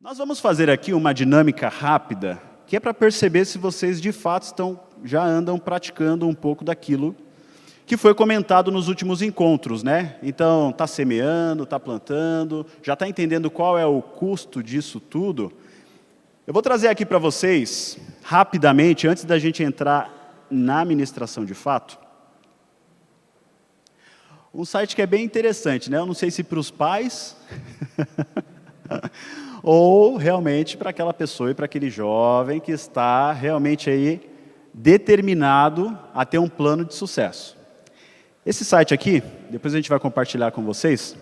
Nós vamos fazer aqui uma dinâmica rápida, que é para perceber se vocês de fato já andam praticando um pouco daquilo que foi comentado nos últimos encontros, né? Então, está semeando, está plantando, já está entendendo qual é o custo disso tudo? Eu vou trazer aqui para vocês, rapidamente, antes da gente entrar na ministração de fato, um site que é bem interessante, né? Eu não sei se para os pais ou realmente para aquela pessoa e para aquele jovem que está realmente aí determinado a ter um plano de sucesso. Esse site aqui, depois a gente vai compartilhar com vocês,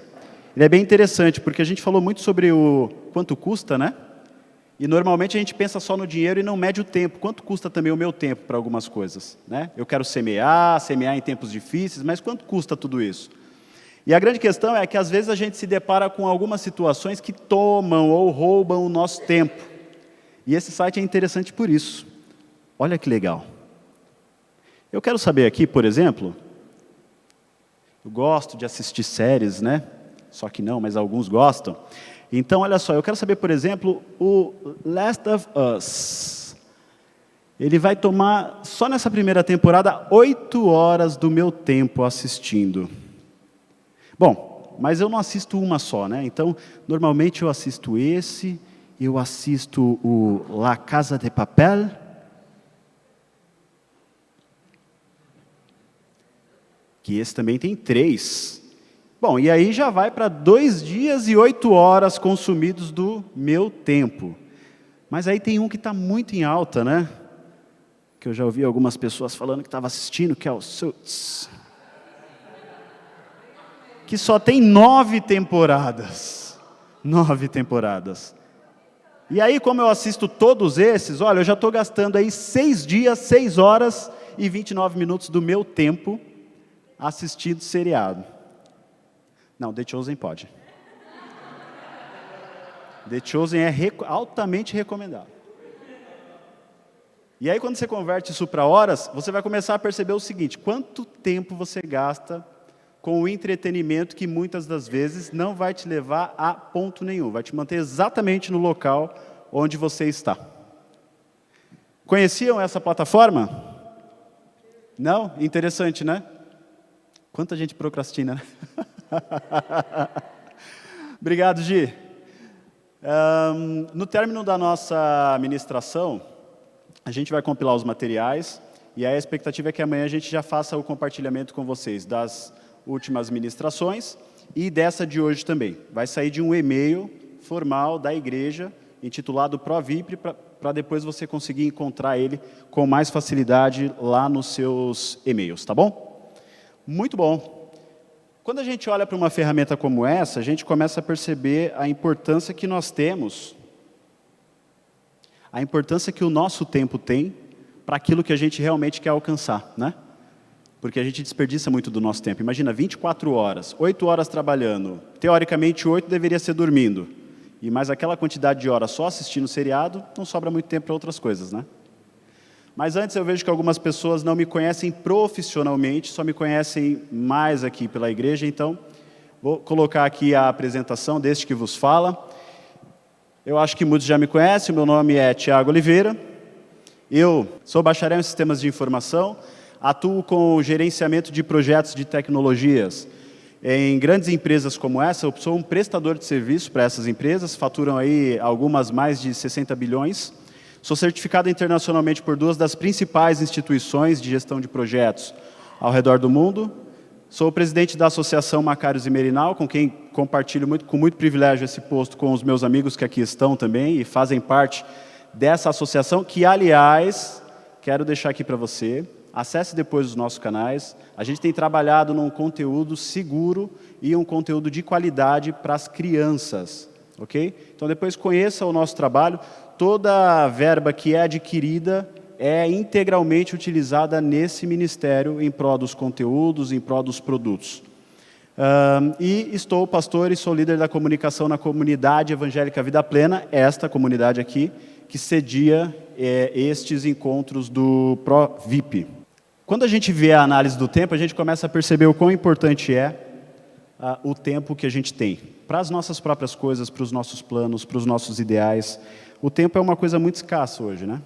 ele é bem interessante, porque a gente falou muito sobre o quanto custa, né? E normalmente a gente pensa só no dinheiro e não mede o tempo. Quanto custa também o meu tempo para algumas coisas, né? Eu quero semear em tempos difíceis, mas quanto custa tudo isso? E a grande questão é que às vezes a gente se depara com algumas situações que tomam ou roubam o nosso tempo. E esse site é interessante por isso. Olha que legal. Eu quero saber aqui, por exemplo, eu gosto de assistir séries, né? Só que não, mas alguns gostam. Então, olha só, eu quero saber, por exemplo, o Last of Us. Ele vai tomar, só nessa primeira temporada, 8 horas do meu tempo assistindo. Bom, mas eu não assisto uma só, né? Então, normalmente eu assisto eu assisto o La Casa de Papel. Que esse também tem 3. Bom, e aí já vai para 2 dias e 8 horas consumidos do meu tempo. Mas aí tem um que está muito em alta, né? Que eu já ouvi algumas pessoas falando que estava assistindo, que é o Suits. Que só tem 9 temporadas. 9 temporadas. E aí, como eu assisto todos esses, olha, eu já estou gastando aí 6 dias, 6 horas e 29 minutos do meu tempo assistindo seriado. Não, The Chosen pode. The Chosen é altamente recomendado. E aí, quando você converte isso para horas, você vai começar a perceber o seguinte: quanto tempo você gasta com o entretenimento que muitas das vezes não vai te levar a ponto nenhum, vai te manter exatamente no local onde você está. Conheciam essa plataforma? Não? Interessante, né? Quanta gente procrastina, né? Obrigado, Gi. No término da nossa ministração, a gente vai compilar os materiais, e aí a expectativa é que amanhã a gente já faça o compartilhamento com vocês das últimas ministrações e dessa de hoje também. Vai sair de um e-mail formal da igreja, intitulado ProVip, para depois você conseguir encontrar ele com mais facilidade lá nos seus e-mails, tá bom? Muito bom. Quando a gente olha para uma ferramenta como essa, a gente começa a perceber a importância que nós temos, a importância que o nosso tempo tem para aquilo que a gente realmente quer alcançar, né? Porque a gente desperdiça muito do nosso tempo. Imagina, 24 horas, 8 horas trabalhando, teoricamente 8 deveria ser dormindo, e mais aquela quantidade de horas só assistindo seriado, não sobra muito tempo para outras coisas, né? Mas antes eu vejo que algumas pessoas não me conhecem profissionalmente, só me conhecem mais aqui pela igreja, então vou colocar aqui a apresentação deste que vos fala. Eu acho que muitos já me conhecem, meu nome é Tiago Oliveira, eu sou bacharel em sistemas de informação, atuo com o gerenciamento de projetos de tecnologias em grandes empresas como essa. Eu sou um prestador de serviço para essas empresas, faturam aí algumas mais de 60 bilhões. Sou certificado internacionalmente por 2 das principais instituições de gestão de projetos ao redor do mundo. Sou o presidente da Associação Macários e Merinal, com quem compartilho com muito privilégio esse posto com os meus amigos que aqui estão também e fazem parte dessa associação, que, aliás, quero deixar aqui para você, acesse depois os nossos canais. A gente tem trabalhado num conteúdo seguro e um conteúdo de qualidade para as crianças, ok? Então, depois conheça o nosso trabalho. Toda a verba que é adquirida é integralmente utilizada nesse ministério em prol dos conteúdos, em prol dos produtos. E estou pastor e sou líder da comunicação na comunidade evangélica Vida Plena, esta comunidade aqui, que cedia estes encontros do ProVip. Quando a gente vê a análise do tempo, a gente começa a perceber o quão importante é o tempo que a gente tem. para as nossas próprias coisas, para os nossos planos, para os nossos ideais. O tempo é uma coisa muito escassa hoje, né?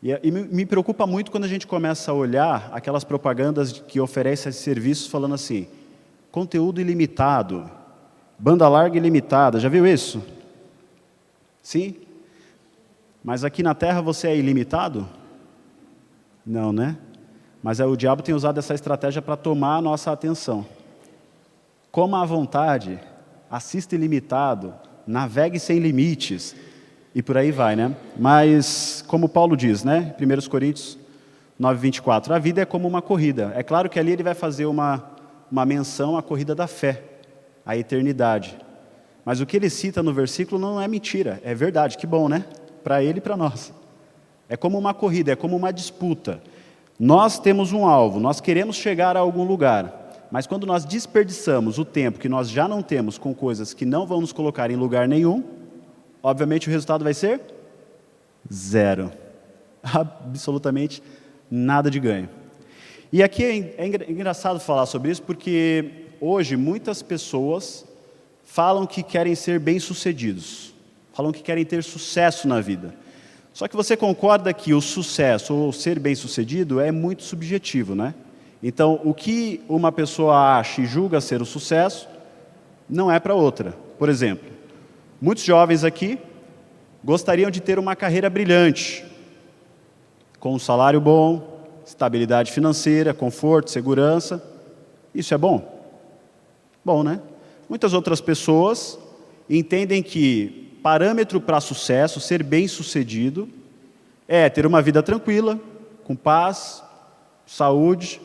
E me preocupa muito quando a gente começa a olhar aquelas propagandas que oferecem esses serviços falando assim, conteúdo ilimitado, banda larga ilimitada, já viu isso? Sim? Mas aqui na Terra você é ilimitado? Não, né? Mas o diabo tem usado essa estratégia para tomar a nossa atenção. Coma à vontade, assista ilimitado, navegue sem limites, e por aí vai, né? Mas, como Paulo diz, né? 1 Coríntios 9:24, a vida é como uma corrida. É claro que ali ele vai fazer uma menção à corrida da fé, à eternidade. Mas o que ele cita no versículo não é mentira, é verdade, que bom, né? Para ele e para nós. É como uma corrida, é como uma disputa. Nós temos um alvo, nós queremos chegar a algum lugar, mas quando nós desperdiçamos o tempo que nós já não temos com coisas que não vão nos colocar em lugar nenhum, obviamente o resultado vai ser zero. Absolutamente nada de ganho. E aqui é engraçado falar sobre isso, porque hoje muitas pessoas falam que querem ser bem-sucedidos, falam que querem ter sucesso na vida. Só que você concorda que o sucesso, ou ser bem-sucedido, é muito subjetivo, né? Então, o que uma pessoa acha e julga ser o sucesso, não é para outra. Por exemplo, muitos jovens aqui gostariam de ter uma carreira brilhante, com um salário bom, estabilidade financeira, conforto, segurança. Isso é bom? Bom, né? Muitas outras pessoas entendem que parâmetro para sucesso, ser bem-sucedido, é ter uma vida tranquila, com paz, saúde,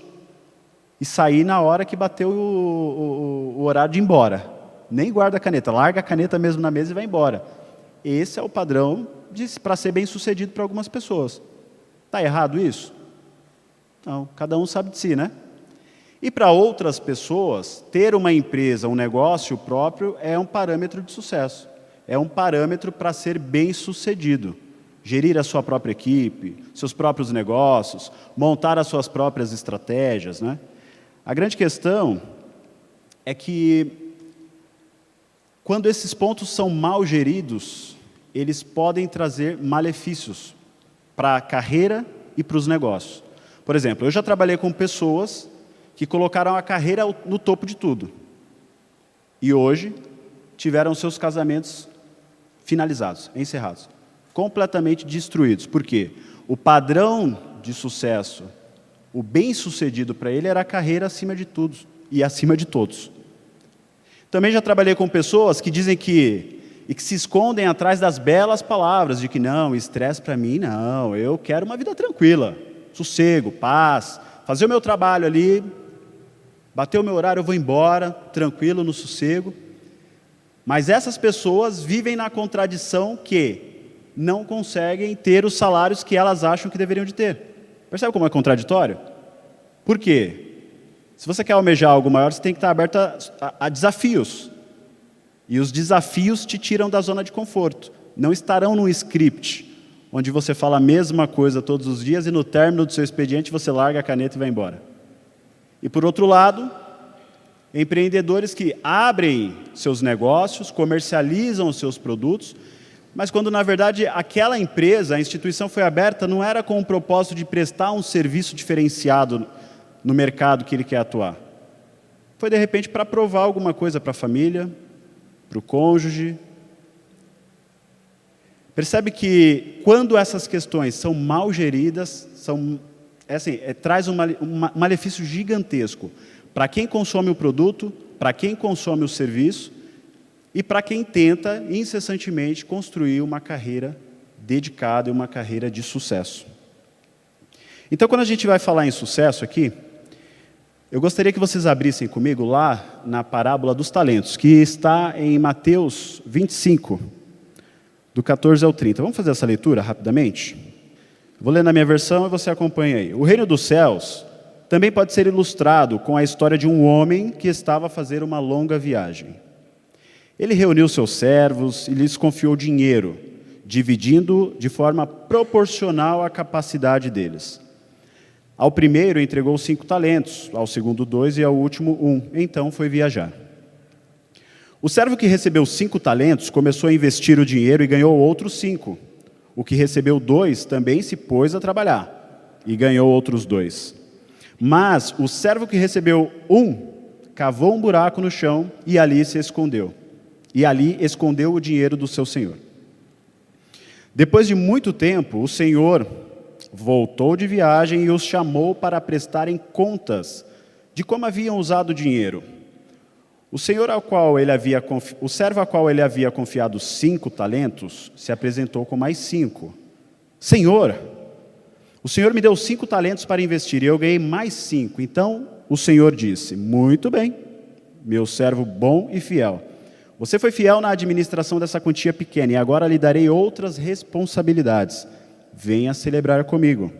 e sair na hora que bateu o horário de ir embora. Nem guarda a caneta, larga a caneta mesmo na mesa e vai embora. Esse é o padrão para ser bem-sucedido para algumas pessoas. Está errado isso? Não, cada um sabe de si, né? E para outras pessoas, ter uma empresa, um negócio próprio é um parâmetro de sucesso. É um parâmetro para ser bem-sucedido. Gerir a sua própria equipe, seus próprios negócios, montar as suas próprias estratégias, né? A grande questão é que, quando esses pontos são mal geridos, eles podem trazer malefícios para a carreira e para os negócios. Por exemplo, eu já trabalhei com pessoas que colocaram a carreira no topo de tudo. E hoje tiveram seus casamentos finalizados, encerrados, completamente destruídos. Por quê? O padrão de sucesso, o bem-sucedido para ele era a carreira acima de tudo e acima de todos. Também já trabalhei com pessoas que dizem que se escondem atrás das belas palavras de que não, estresse para mim não, eu quero uma vida tranquila, sossego, paz, fazer o meu trabalho ali, bater o meu horário, eu vou embora, tranquilo, no sossego. Mas essas pessoas vivem na contradição que não conseguem ter os salários que elas acham que deveriam de ter. Percebe como é contraditório? Por quê? Se você quer almejar algo maior, você tem que estar aberto a desafios. E os desafios te tiram da zona de conforto. Não estarão num script, onde você fala a mesma coisa todos os dias e no término do seu expediente você larga a caneta e vai embora. E por outro lado, empreendedores que abrem seus negócios, comercializam os seus produtos, mas quando na verdade aquela empresa, a instituição foi aberta, não era com o propósito de prestar um serviço diferenciado no mercado que ele quer atuar. Foi de repente para provar alguma coisa para a família, para o cônjuge. Percebe que quando essas questões são mal geridas, traz um malefício gigantesco para quem consome o produto, para quem consome o serviço e para quem tenta incessantemente construir uma carreira dedicada e uma carreira de sucesso. Então, quando a gente vai falar em sucesso aqui, eu gostaria que vocês abrissem comigo lá na parábola dos talentos, que está em Mateus 25, do 14 ao 30. Vamos fazer essa leitura rapidamente? Vou ler na minha versão e você acompanha aí. O reino dos céus também pode ser ilustrado com a história de um homem que estava a fazer uma longa viagem. Ele reuniu seus servos e lhes confiou dinheiro, dividindo de forma proporcional à capacidade deles. Ao primeiro entregou 5 talentos, ao segundo 2 e ao último 1. Então foi viajar. O servo que recebeu 5 talentos começou a investir o dinheiro e ganhou outros 5. O que recebeu 2 também se pôs a trabalhar e ganhou outros 2. Mas o servo que recebeu 1 cavou um buraco no chão e ali se escondeu. E ali escondeu o dinheiro do seu senhor. Depois de muito tempo, o senhor voltou de viagem e os chamou para prestarem contas de como haviam usado o dinheiro. O servo ao qual ele havia confiado 5 talentos se apresentou com mais 5. Senhor, o senhor me deu 5 talentos para investir e eu ganhei mais 5. Então o senhor disse: muito bem, meu servo bom e fiel. Você foi fiel na administração dessa quantia pequena e agora lhe darei outras responsabilidades. Venha celebrar comigo.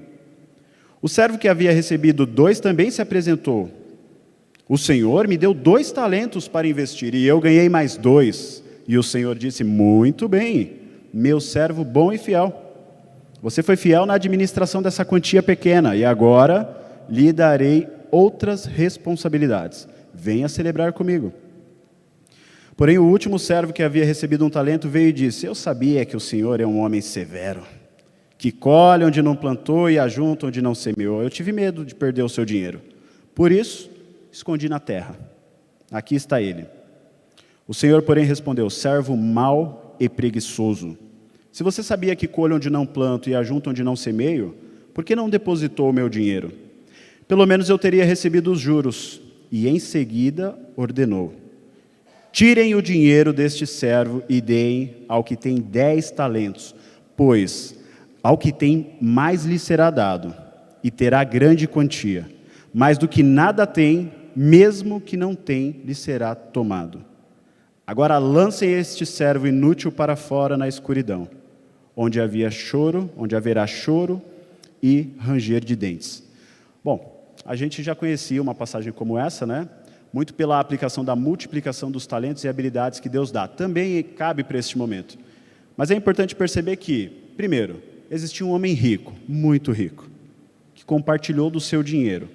O servo que havia recebido 2 também se apresentou. O senhor me deu 2 talentos para investir e eu ganhei mais 2. E o senhor disse: muito bem, meu servo bom e fiel. Você foi fiel na administração dessa quantia pequena e agora lhe darei outras responsabilidades. Venha celebrar comigo. Porém, o último servo que havia recebido 1 talento veio e disse: eu sabia que o senhor é um homem severo, que colhe onde não plantou e ajunta onde não semeou. Eu tive medo de perder o seu dinheiro. Por isso, escondi na terra. Aqui está ele. O senhor, porém, respondeu: servo mau e preguiçoso. Se você sabia que colho onde não planto e ajunto onde não semeio, por que não depositou o meu dinheiro? Pelo menos eu teria recebido os juros. E em seguida ordenou: tirem o dinheiro deste servo e deem ao que tem 10 talentos, pois ao que tem mais lhe será dado, e terá grande quantia. Mais do que nada tem, mesmo que não tem, lhe será tomado. Agora lancem este servo inútil para fora na escuridão, onde haverá choro e ranger de dentes. Bom, a gente já conhecia uma passagem como essa, né? Muito pela aplicação da multiplicação dos talentos e habilidades que Deus dá. Também cabe para este momento. Mas é importante perceber que, primeiro, existia um homem rico, muito rico, que compartilhou do seu dinheiro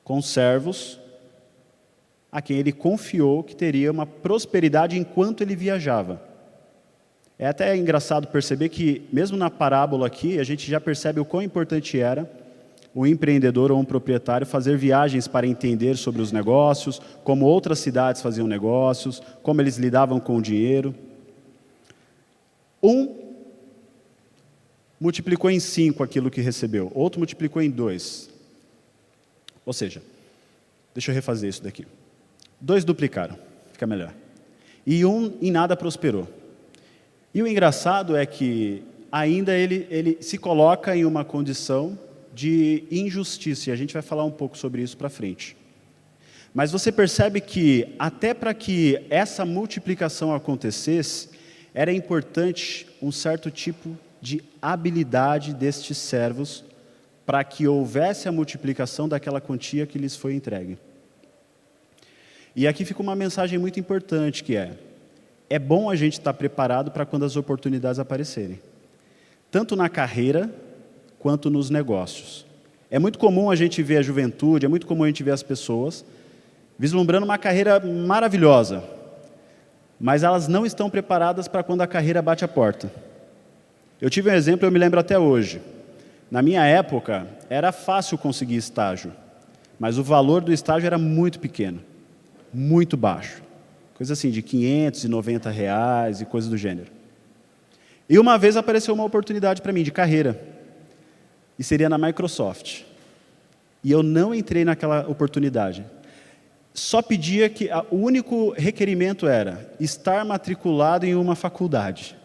com servos a quem ele confiou que teria uma prosperidade enquanto ele viajava. É até engraçado perceber que, mesmo na parábola aqui, a gente já percebe o quão importante era um empreendedor ou um proprietário fazer viagens para entender sobre os negócios, como outras cidades faziam negócios, como eles lidavam com o dinheiro. Um multiplicou em 5 aquilo que recebeu, outro multiplicou em 2. Ou seja, deixa eu refazer isso daqui. 2 duplicaram, fica melhor. E um em nada prosperou. E o engraçado é que ainda ele se coloca em uma condição de injustiça, e a gente vai falar um pouco sobre isso para frente. Mas você percebe que até para que essa multiplicação acontecesse, era importante um certo tipo de habilidade destes servos para que houvesse a multiplicação daquela quantia que lhes foi entregue. E aqui fica uma mensagem muito importante, que é bom a gente estar preparado para quando as oportunidades aparecerem. Tanto na carreira, quanto nos negócios. É muito comum a gente ver a juventude, é muito comum a gente ver as pessoas vislumbrando uma carreira maravilhosa, mas elas não estão preparadas para quando a carreira bate a porta. Eu tive um exemplo, eu me lembro até hoje. Na minha época, era fácil conseguir estágio, mas o valor do estágio era muito pequeno, muito baixo. Coisa assim, de R$590 e coisa do gênero. E uma vez apareceu uma oportunidade para mim de carreira, e seria na Microsoft. E eu não entrei naquela oportunidade. Só pedia que, o único requerimento era estar matriculado em uma faculdade.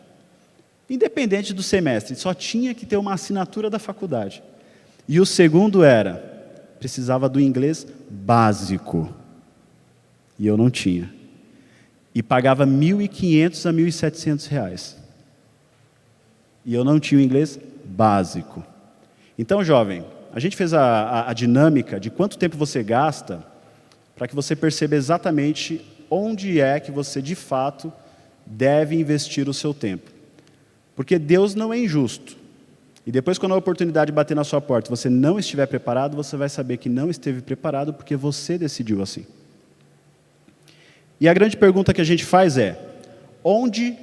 Independente do semestre, só tinha que ter uma assinatura da faculdade. E o segundo precisava do inglês básico. E eu não tinha. E pagava R$1.500 a R$1.700. E eu não tinha o inglês básico. Então, jovem, a gente fez a dinâmica de quanto tempo você gasta para que você perceba exatamente onde é que você, de fato, deve investir o seu tempo. Porque Deus não é injusto. E depois, quando a oportunidade bater na sua porta e você não estiver preparado, você vai saber que não esteve preparado porque você decidiu assim. E a grande pergunta que a gente faz é: onde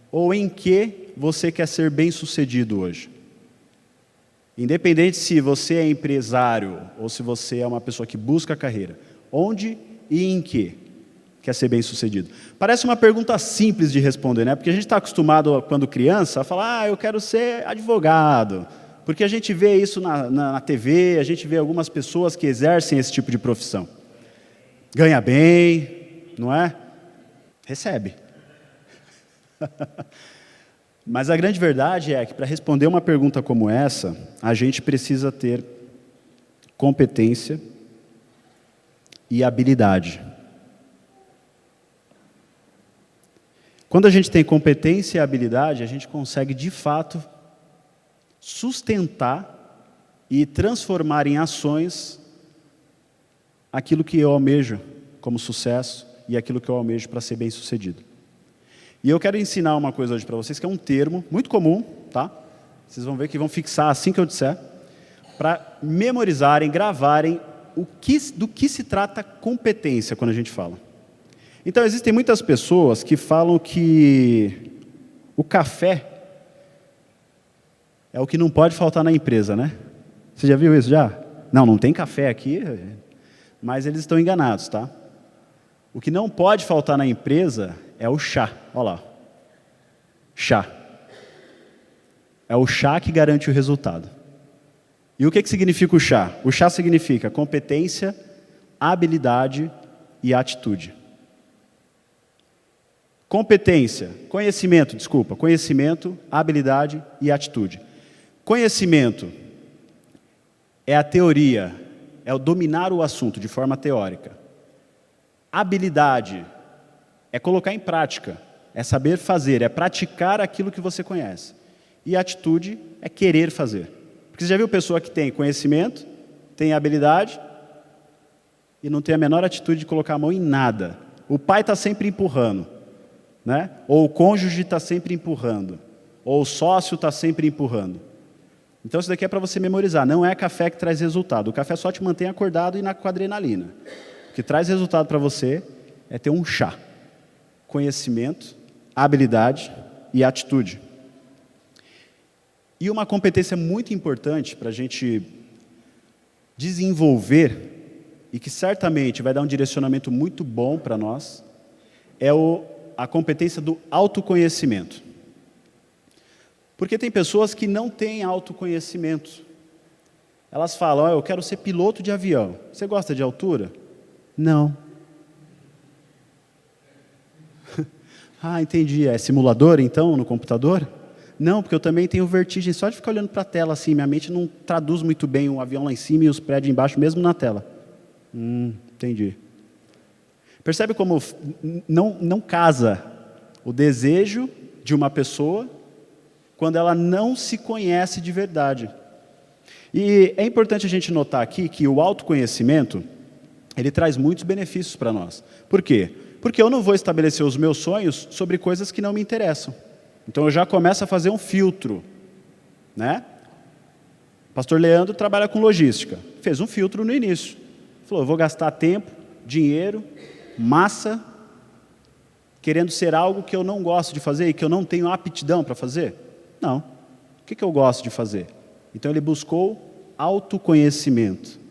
ou em que você quer ser bem-sucedido hoje? Independente se você é empresário ou se você é uma pessoa que busca carreira, onde e em que quer ser bem-sucedido? Parece uma pergunta simples de responder, né? Porque a gente está acostumado, quando criança, a falar: eu quero ser advogado. Porque a gente vê isso na TV, a gente vê algumas pessoas que exercem esse tipo de profissão. Ganha bem, não é? Recebe. Mas a grande verdade é que, para responder uma pergunta como essa, a gente precisa ter competência e habilidade. Quando a gente tem competência e habilidade, a gente consegue, de fato, sustentar e transformar em ações aquilo que eu almejo como sucesso e aquilo que eu almejo para ser bem-sucedido. E eu quero ensinar uma coisa hoje para vocês, que é um termo muito comum, tá? Vocês vão ver que vão fixar assim que eu disser, para memorizarem, gravarem do que se trata competência quando a gente fala. Então, existem muitas pessoas que falam que o café é o que não pode faltar na empresa, né? Você já viu isso já? Não tem café aqui, mas eles estão enganados, tá? O que não pode faltar na empresa é o chá. Olha lá. Chá. É o chá que garante o resultado. E o que significa o chá? O chá significa competência, habilidade e atitude. Conhecimento, habilidade e atitude. Conhecimento é a teoria, é o dominar o assunto de forma teórica. Habilidade é colocar em prática, é saber fazer, é praticar aquilo que você conhece. E atitude é querer fazer. Porque você já viu pessoa que tem conhecimento, tem habilidade e não tem a menor atitude de colocar a mão em nada. O pai está sempre empurrando, né? Ou o cônjuge está sempre empurrando, ou o sócio está sempre empurrando. Então isso daqui é para você memorizar, não é café que traz resultado. O café só te mantém acordado e com adrenalina. O que traz resultado para você é ter um chá. Conhecimento, habilidade e atitude. E uma competência muito importante para a gente desenvolver e que certamente vai dar um direcionamento muito bom para nós é a competência do autoconhecimento. Porque tem pessoas que não têm autoconhecimento. Elas falam: eu quero ser piloto de avião. Você gosta de altura? Não. Ah, entendi. É simulador, então, no computador? Não, porque eu também tenho vertigem só de ficar olhando para a tela assim. Minha mente não traduz muito bem o avião lá em cima e os prédios embaixo, mesmo na tela. Entendi. Percebe como não casa o desejo de uma pessoa quando ela não se conhece de verdade. E é importante a gente notar aqui que o autoconhecimento, ele traz muitos benefícios para nós. Por quê? Porque eu não vou estabelecer os meus sonhos sobre coisas que não me interessam. Então eu já começo a fazer um filtro, né? O pastor Leandro trabalha com logística. Fez um filtro no início. Falou: eu vou gastar tempo, dinheiro, massa, querendo ser algo que eu não gosto de fazer e que eu não tenho aptidão para fazer? Não. O que eu gosto de fazer? Então ele buscou autoconhecimento.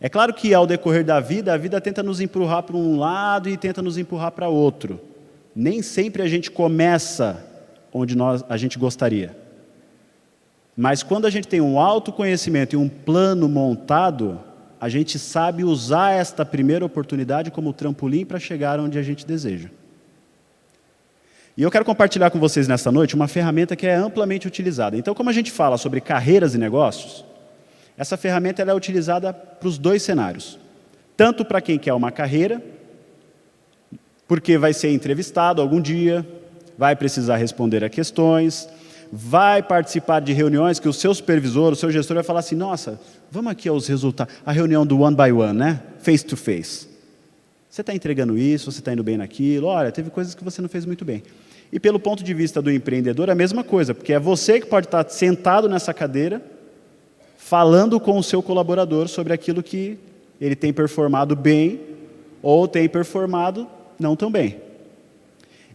É claro que ao decorrer da vida, a vida tenta nos empurrar para um lado e tenta nos empurrar para outro. Nem sempre a gente começa onde a gente gostaria. Mas quando a gente tem um autoconhecimento e um plano montado, a gente sabe usar esta primeira oportunidade como trampolim para chegar onde a gente deseja. E eu quero compartilhar com vocês nesta noite uma ferramenta que é amplamente utilizada. Então, como a gente fala sobre carreiras e negócios, essa ferramenta ela é utilizada para os dois cenários. Tanto para quem quer uma carreira, porque vai ser entrevistado algum dia, vai precisar responder a questões, vai participar de reuniões que o seu supervisor, o seu gestor vai falar assim: nossa, vamos aqui aos resultados, a reunião do one by one, né? Face to face. Você está entregando isso, você está indo bem naquilo, olha, teve coisas que você não fez muito bem. E pelo ponto de vista do empreendedor, a mesma coisa, porque é você que pode estar sentado nessa cadeira, falando com o seu colaborador sobre aquilo que ele tem performado bem ou tem performado não tão bem.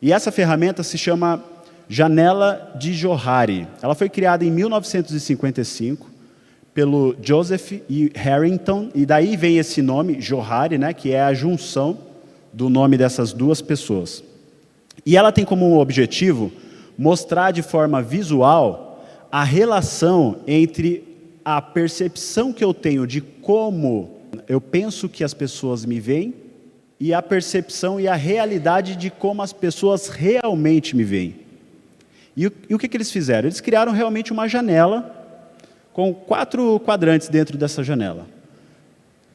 E essa ferramenta se chama Janela de Johari. Ela foi criada em 1955 pelo Joseph E. Harrington, e daí vem esse nome, Johari, né, que é a junção do nome dessas duas pessoas. E ela tem como objetivo mostrar de forma visual a relação entre a percepção que eu tenho de como eu penso que as pessoas me veem e a percepção e a realidade de como as pessoas realmente me veem. E o que eles fizeram? Eles criaram realmente uma janela com 4 quadrantes dentro dessa janela.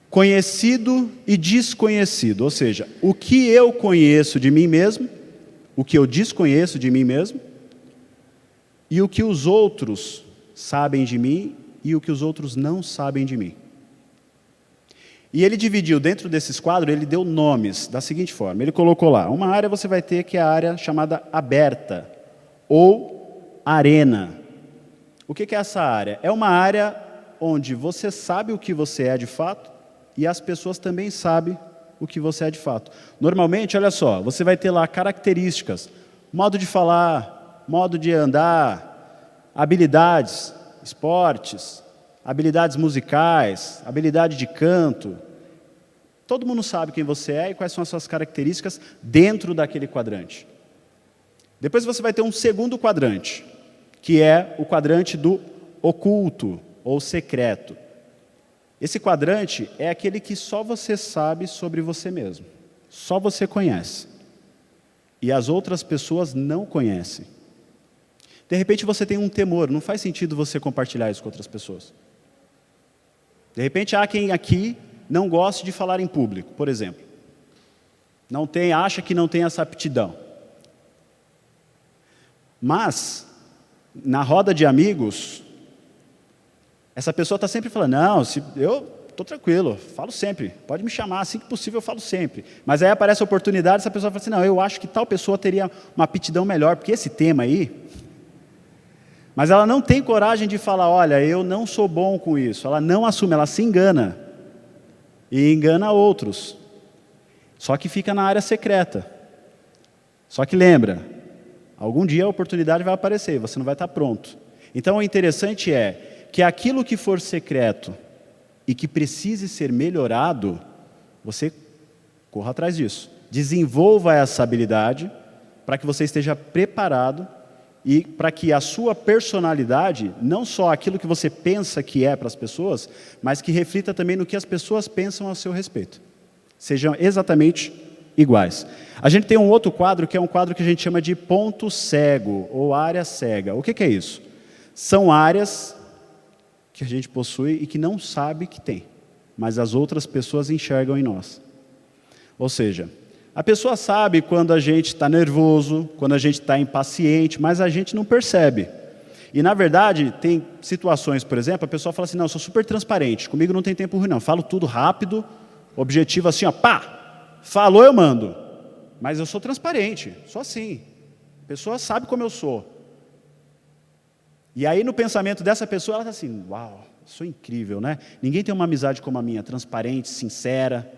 Conhecido e desconhecido, ou seja, o que eu conheço de mim mesmo, o que eu desconheço de mim mesmo, e o que os outros sabem de mim e o que os outros não sabem de mim. E ele dividiu dentro desses quadros, ele deu nomes da seguinte forma, ele colocou lá, uma área você vai ter que é a área chamada aberta, ou arena. O que é essa área? É uma área onde você sabe o que você é de fato e as pessoas também sabem o que você é de fato. Normalmente, olha só, você vai ter lá características, modo de falar, modo de andar, habilidades, esportes, habilidades musicais, habilidade de canto. Todo mundo sabe quem você é e quais são as suas características dentro daquele quadrante. Depois você vai ter um segundo quadrante, que é o quadrante do oculto ou secreto. Esse quadrante é aquele que só você sabe sobre você mesmo, só você conhece. E as outras pessoas não conhecem. De repente você tem um temor, não faz sentido você compartilhar isso com outras pessoas. De repente há quem aqui não goste de falar em público, por exemplo. Acha que não tem essa aptidão. Mas, na roda de amigos, essa pessoa está sempre falando, não, eu estou tranquilo, falo sempre, pode me chamar, assim que possível eu falo sempre. Mas aí aparece a oportunidade, essa pessoa fala assim, não, eu acho que tal pessoa teria uma aptidão melhor, porque esse tema aí... Mas ela não tem coragem de falar, olha, eu não sou bom com isso. Ela não assume, ela se engana. E engana outros. Só que fica na área secreta. Só que lembra, algum dia a oportunidade vai aparecer, você não vai estar pronto. Então o interessante é que aquilo que for secreto e que precise ser melhorado, você corra atrás disso. Desenvolva essa habilidade para que você esteja preparado e para que a sua personalidade, não só aquilo que você pensa que é para as pessoas, mas que reflita também no que as pessoas pensam a seu respeito. Sejam exatamente iguais. A gente tem um outro quadro, que é um quadro que a gente chama de ponto cego, ou área cega. O que é isso? São áreas que a gente possui e que não sabe que tem, mas as outras pessoas enxergam em nós. Ou seja, a pessoa sabe quando a gente está nervoso, quando a gente está impaciente, mas a gente não percebe. E, na verdade, tem situações, por exemplo, a pessoa fala assim, não, eu sou super transparente, comigo não tem tempo ruim não, falo tudo rápido, objetivo assim, ó, pá, falou eu mando. Mas eu sou transparente, sou assim. A pessoa sabe como eu sou. E aí, no pensamento dessa pessoa, ela está assim, uau, sou incrível, né? Ninguém tem uma amizade como a minha, transparente, sincera.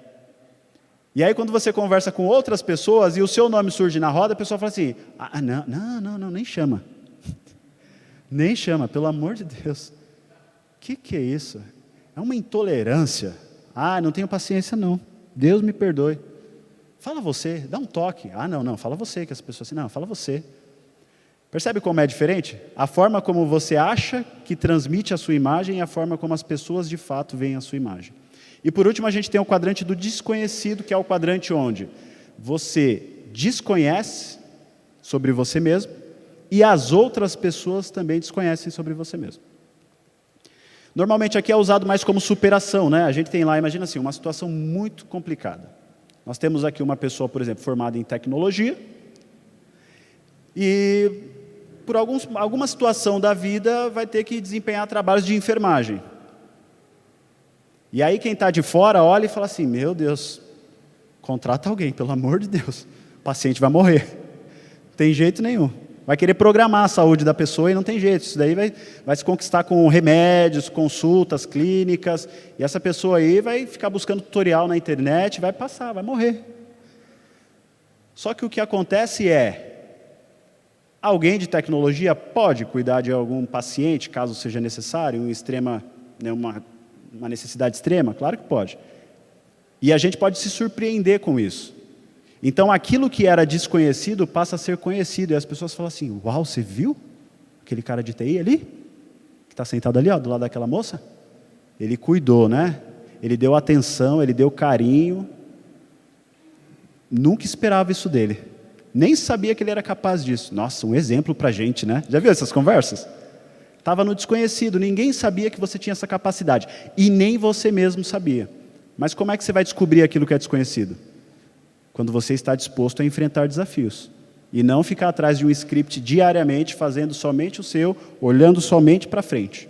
E aí, quando você conversa com outras pessoas e o seu nome surge na roda, a pessoa fala assim, não, nem chama. Nem chama, pelo amor de Deus. Que é isso? É uma intolerância. Não tenho paciência não. Deus me perdoe. Fala você, dá um toque. Não, fala você, que as pessoas assim, não, fala você. Percebe como é diferente? A forma como você acha que transmite a sua imagem e a forma como as pessoas de fato veem a sua imagem. E por último a gente tem o quadrante do desconhecido, que é o quadrante onde você desconhece sobre você mesmo e as outras pessoas também desconhecem sobre você mesmo. Normalmente aqui é usado mais como superação, né? A gente tem lá, imagina assim, uma situação muito complicada. Nós temos aqui uma pessoa, por exemplo, formada em tecnologia e por alguma situação da vida vai ter que desempenhar trabalhos de enfermagem. E aí quem está de fora olha e fala assim, meu Deus, contrata alguém, pelo amor de Deus, o paciente vai morrer. Não tem jeito nenhum. Vai querer programar a saúde da pessoa e não tem jeito. Isso daí vai se conquistar com remédios, consultas clínicas, e essa pessoa aí vai ficar buscando tutorial na internet, vai passar, vai morrer. Só que o que acontece alguém de tecnologia pode cuidar de algum paciente, caso seja necessário, uma necessidade extrema? Claro que pode. E a gente pode se surpreender com isso. Então, aquilo que era desconhecido passa a ser conhecido. E as pessoas falam assim, uau, você viu aquele cara de TI ali? Que está sentado ali, ó, do lado daquela moça? Ele cuidou, né? Ele deu atenção, ele deu carinho. Nunca esperava isso dele. Nem sabia que ele era capaz disso. Nossa, um exemplo para a gente, né? Já viu essas conversas? Estava no desconhecido, ninguém sabia que você tinha essa capacidade. E nem você mesmo sabia. Mas como é que você vai descobrir aquilo que é desconhecido? Quando você está disposto a enfrentar desafios. E não ficar atrás de um script diariamente, fazendo somente o seu, olhando somente para frente.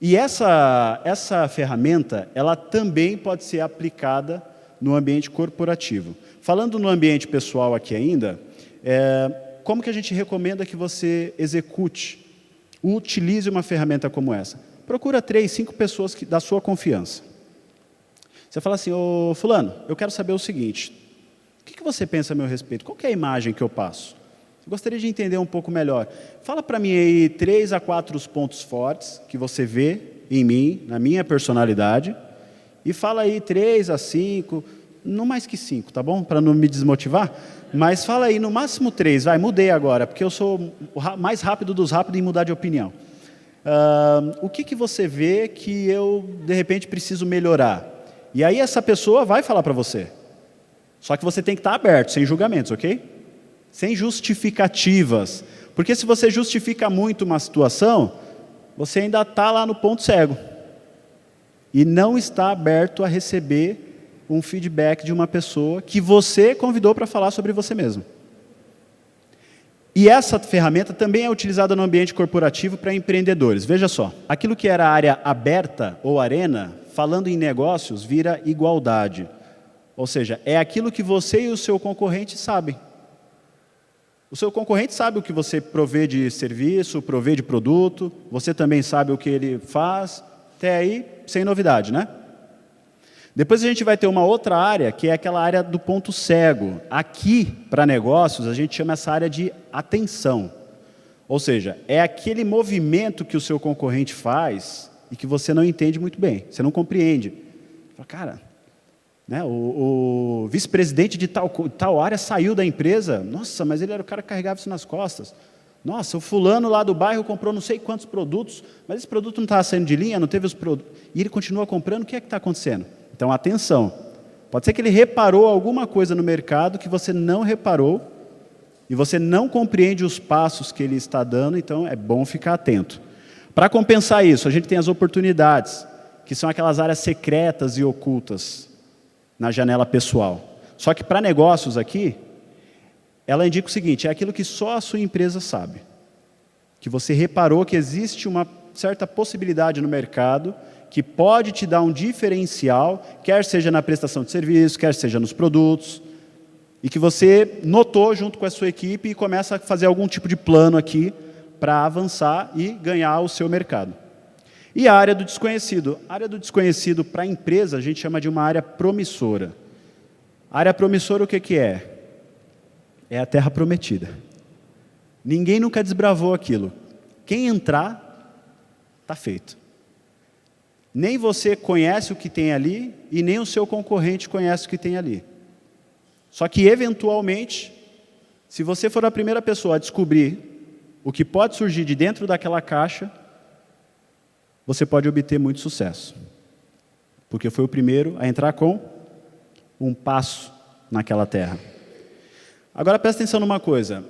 E essa ferramenta, ela também pode ser aplicada no ambiente corporativo. Falando no ambiente pessoal aqui ainda, como que a gente recomenda que você utilize uma ferramenta como essa? Procura 3, 5 pessoas da sua confiança. Você fala assim, ô fulano, eu quero saber o seguinte, o que você pensa a meu respeito? Qual que é a imagem que eu passo? Eu gostaria de entender um pouco melhor. Fala para mim aí 3 a 4 os pontos fortes que você vê em mim, na minha personalidade, e fala aí 3 a 5, não mais que 5, tá bom? Para não me desmotivar. Mas fala aí, no máximo 3. Vai, mudei agora, porque eu sou o mais rápido dos rápidos em mudar de opinião. O que você vê que eu, de repente, preciso melhorar? E aí essa pessoa vai falar para você. Só que você tem que estar aberto, sem julgamentos, ok? Sem justificativas. Porque se você justifica muito uma situação, você ainda está lá no ponto cego. E não está aberto a receber um feedback de uma pessoa que você convidou para falar sobre você mesmo. E essa ferramenta também é utilizada no ambiente corporativo para empreendedores. Veja só, aquilo que era área aberta ou arena, falando em negócios, vira igualdade. Ou seja, é aquilo que você e o seu concorrente sabem. O seu concorrente sabe o que você provê de serviço, provê de produto, você também sabe o que ele faz, até aí, sem novidade, né? Depois a gente vai ter uma outra área, que é aquela área do ponto cego. Aqui, para negócios, a gente chama essa área de atenção. Ou seja, é aquele movimento que o seu concorrente faz e que você não entende muito bem, você não compreende. Fala, cara, né, o vice-presidente de tal área saiu da empresa, nossa, mas ele era o cara que carregava isso nas costas. Nossa, o fulano lá do bairro comprou não sei quantos produtos, mas esse produto não estava saindo de linha, não teve os produtos. E ele continua comprando, o que é que está acontecendo? Então, atenção, pode ser que ele reparou alguma coisa no mercado que você não reparou e você não compreende os passos que ele está dando, então é bom ficar atento. Para compensar isso, a gente tem as oportunidades, que são aquelas áreas secretas e ocultas na janela pessoal. Só que para negócios aqui, ela indica o seguinte, é aquilo que só a sua empresa sabe. Que você reparou que existe uma certa possibilidade no mercado que pode te dar um diferencial, quer seja na prestação de serviço, quer seja nos produtos, e que você notou junto com a sua equipe e começa a fazer algum tipo de plano aqui para avançar e ganhar o seu mercado. E a área do desconhecido. A área do desconhecido para a empresa a gente chama de uma área promissora. A área promissora o que é? É a terra prometida. Ninguém nunca desbravou aquilo. Quem entrar, está feito. Nem você conhece o que tem ali e nem o seu concorrente conhece o que tem ali. Só que, eventualmente, se você for a primeira pessoa a descobrir o que pode surgir de dentro daquela caixa, você pode obter muito sucesso. Porque foi o primeiro a entrar com um passo naquela terra. Agora, presta atenção numa coisa.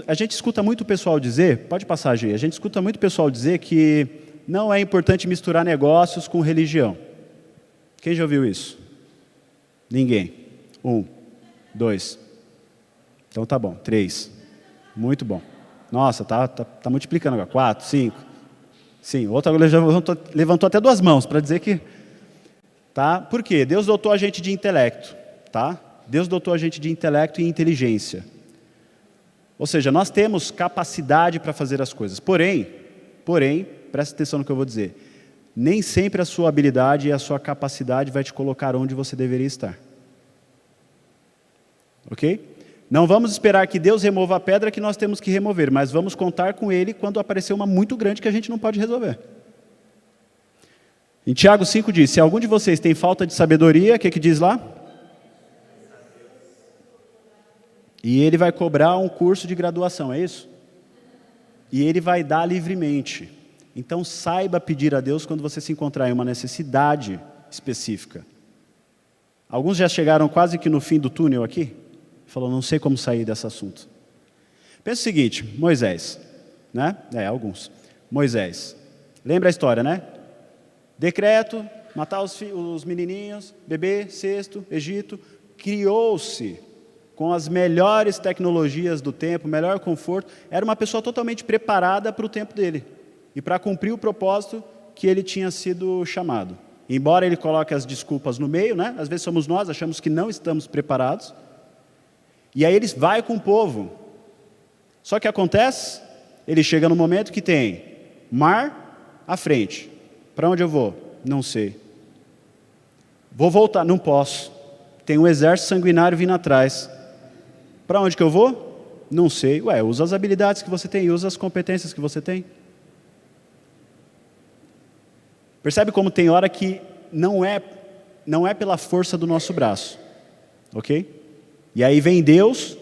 A gente escuta muito o pessoal dizer, pode passar, Gi, a gente escuta muito o pessoal dizer que não é importante misturar negócios com religião. Quem já ouviu isso? Ninguém. 1, 2. Então tá bom. 3. Muito bom. Nossa, tá multiplicando agora. 4, 5. Sim, outra agora já levantou até 2 mãos para dizer que... Tá? Por quê? Deus dotou a gente de intelecto. Tá? Deus dotou a gente de intelecto e inteligência. Ou seja, nós temos capacidade para fazer as coisas. Porém, presta atenção no que eu vou dizer. Nem sempre a sua habilidade e a sua capacidade vai te colocar onde você deveria estar. Ok? Não vamos esperar que Deus remova a pedra que nós temos que remover, mas vamos contar com Ele quando aparecer uma muito grande que a gente não pode resolver. Em Tiago 5 diz, se algum de vocês tem falta de sabedoria, o que diz lá? E ele vai cobrar um curso de graduação, é isso? E ele vai dar livremente. Então saiba pedir a Deus quando você se encontrar em uma necessidade específica. Alguns já chegaram quase que no fim do túnel aqui? Falou, não sei como sair desse assunto. Pensa o seguinte, Moisés, né? Alguns. Moisés, lembra a história, né? Decreto, matar os menininhos, bebê, cesto, Egito, criou-se com as melhores tecnologias do tempo, melhor conforto, era uma pessoa totalmente preparada para o tempo dele e para cumprir o propósito que ele tinha sido chamado. Embora ele coloque as desculpas no meio, né? Às vezes somos nós, achamos que não estamos preparados, e aí ele vai com o povo. Só que acontece, ele chega no momento que tem mar à frente. Para onde eu vou? Não sei. Vou voltar, não posso. Tem um exército sanguinário vindo atrás. Para onde que eu vou? Não sei. Usa as habilidades que você tem, usa as competências que você tem. Percebe como tem hora que não é pela força do nosso braço. Ok? E aí vem Deus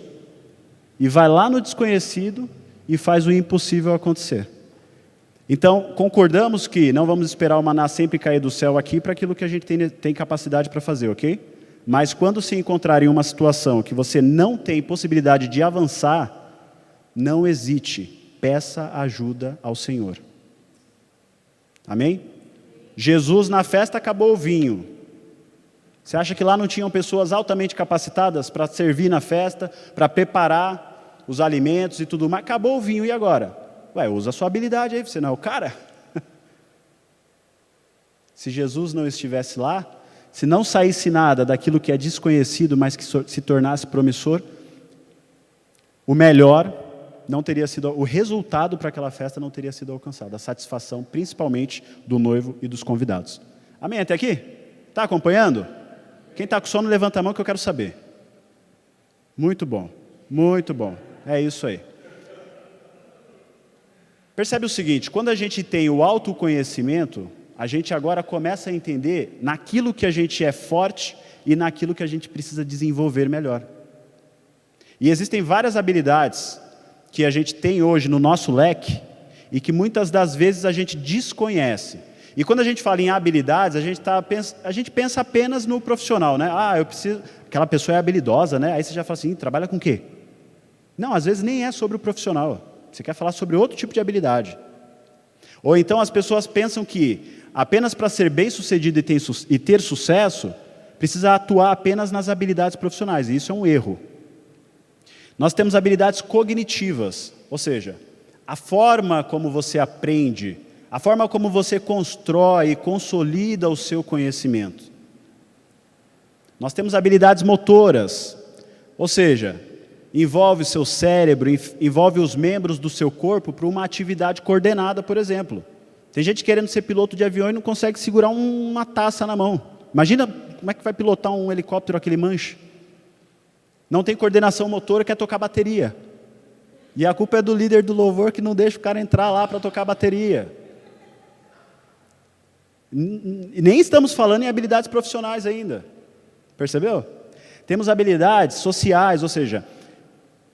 e vai lá no desconhecido e faz o impossível acontecer. Então, concordamos que não vamos esperar o maná sempre cair do céu aqui para aquilo que a gente tem capacidade para fazer, ok? Mas quando se encontrar em uma situação que você não tem possibilidade de avançar, não hesite, peça ajuda ao Senhor. Amém? Jesus na festa acabou o vinho. Você acha que lá não tinham pessoas altamente capacitadas para servir na festa, para preparar os alimentos e tudo mais? Acabou o vinho, e agora? Usa a sua habilidade aí, você não é o cara? Se Jesus não estivesse lá, se não saísse nada daquilo que é desconhecido, mas que se tornasse promissor, o melhor não teria sido, o resultado para aquela festa não teria sido alcançado, a satisfação principalmente do noivo e dos convidados. Amém? Até aqui? Está acompanhando? Quem está com sono, levanta a mão que eu quero saber. Muito bom, muito bom. É isso aí. Percebe o seguinte, quando a gente tem o autoconhecimento, a gente agora começa a entender naquilo que a gente é forte e naquilo que a gente precisa desenvolver melhor. E existem várias habilidades que a gente tem hoje no nosso leque e que muitas das vezes a gente desconhece. E quando a gente fala em habilidades, a gente pensa apenas no profissional, né? Aquela pessoa é habilidosa, né? Aí você já fala assim, trabalha com o quê? Não, às vezes nem é sobre o profissional. Você quer falar sobre outro tipo de habilidade. Ou então as pessoas pensam que apenas para ser bem-sucedido e ter sucesso, precisa atuar apenas nas habilidades profissionais, e isso é um erro. Nós temos habilidades cognitivas, ou seja, a forma como você aprende, a forma como você constrói e consolida o seu conhecimento. Nós temos habilidades motoras, ou seja, envolve o seu cérebro, envolve os membros do seu corpo para uma atividade coordenada, por exemplo. Tem gente querendo ser piloto de avião e não consegue segurar uma taça na mão. Imagina como é que vai pilotar um helicóptero aquele manche. Não tem coordenação motora, quer tocar bateria. E a culpa é do líder do louvor que não deixa o cara entrar lá para tocar bateria. E nem estamos falando em habilidades profissionais ainda. Percebeu? Temos habilidades sociais, ou seja,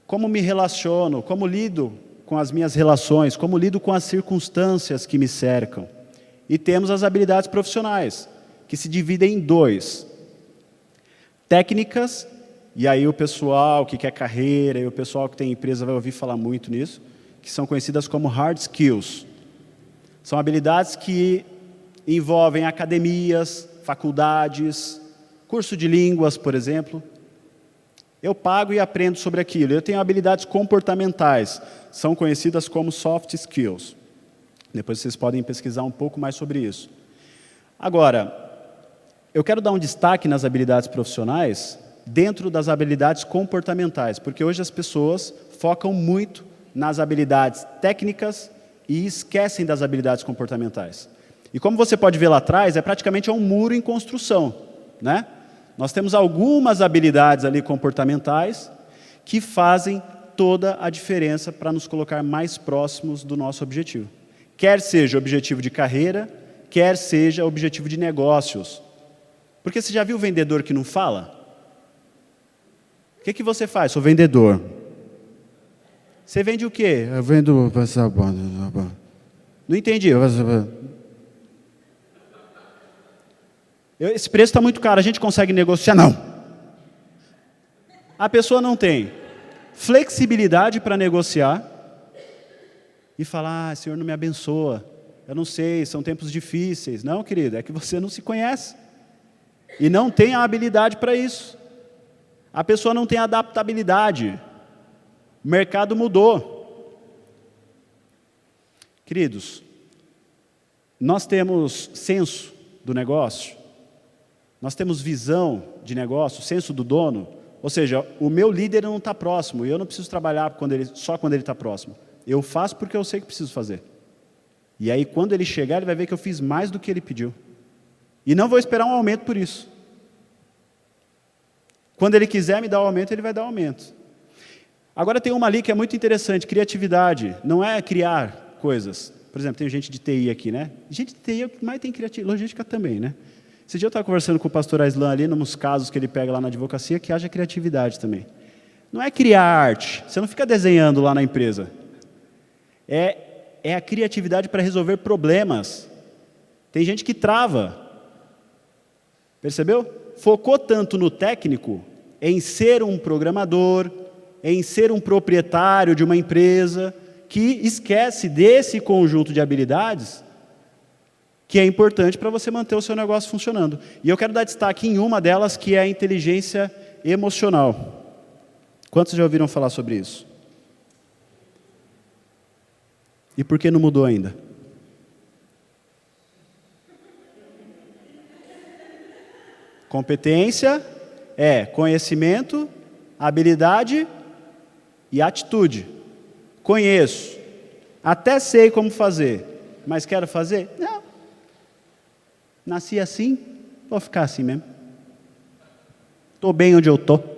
como me relaciono, como lido com as minhas relações, como lido com as circunstâncias que me cercam. E temos as habilidades profissionais, que se dividem em 2. Técnicas, e aí o pessoal que quer carreira, e o pessoal que tem empresa vai ouvir falar muito nisso, que são conhecidas como hard skills. São habilidades que envolvem academias, faculdades, curso de línguas, por exemplo. Eu pago e aprendo sobre aquilo. Eu tenho habilidades comportamentais, são conhecidas como soft skills. Depois vocês podem pesquisar um pouco mais sobre isso. Agora, eu quero dar um destaque nas habilidades profissionais dentro das habilidades comportamentais, porque hoje as pessoas focam muito nas habilidades técnicas e esquecem das habilidades comportamentais. E como você pode ver lá atrás, é praticamente um muro em construção, né? Nós temos algumas habilidades ali comportamentais que fazem toda a diferença para nos colocar mais próximos do nosso objetivo. Quer seja objetivo de carreira, quer seja objetivo de negócios. Porque você já viu o vendedor que não fala? O que você faz? Sou vendedor. Você vende o quê? Eu vendo... Não entendi. Esse preço está muito caro, a gente consegue negociar? Não. A pessoa não tem flexibilidade para negociar e falar, Senhor, não me abençoa, eu não sei, são tempos difíceis. Não, querido, é que você não se conhece e não tem a habilidade para isso. A pessoa não tem adaptabilidade. O mercado mudou. Queridos, nós temos senso do negócio, nós temos visão de negócio, senso do dono, ou seja, o meu líder não está próximo, e eu não preciso trabalhar só quando ele está próximo. Eu faço porque eu sei que preciso fazer. E aí, quando ele chegar, ele vai ver que eu fiz mais do que ele pediu. E não vou esperar um aumento por isso. Quando ele quiser me dar o aumento, ele vai dar o aumento. Agora tem uma ali que é muito interessante, criatividade. Não é criar coisas. Por exemplo, tem gente de TI aqui, né? Gente de TI é o que mais tem criatividade. Logística também, né? Esse dia eu estava conversando com o pastor Aislan ali, nos casos que ele pega lá na advocacia, que haja criatividade também. Não é criar arte. Você não fica desenhando lá na empresa. É a criatividade para resolver problemas. Tem gente que trava. Percebeu? Focou tanto no técnico, em ser um programador, em ser um proprietário de uma empresa, que esquece desse conjunto de habilidades que é importante para você manter o seu negócio funcionando. E eu quero dar destaque em uma delas, que é a inteligência emocional. Quantos já ouviram falar sobre isso? E por que não mudou ainda? Competência é conhecimento, habilidade e atitude. Conheço, até sei como fazer, mas quero fazer? Não. Nasci assim, vou ficar assim mesmo. Estou bem onde eu estou.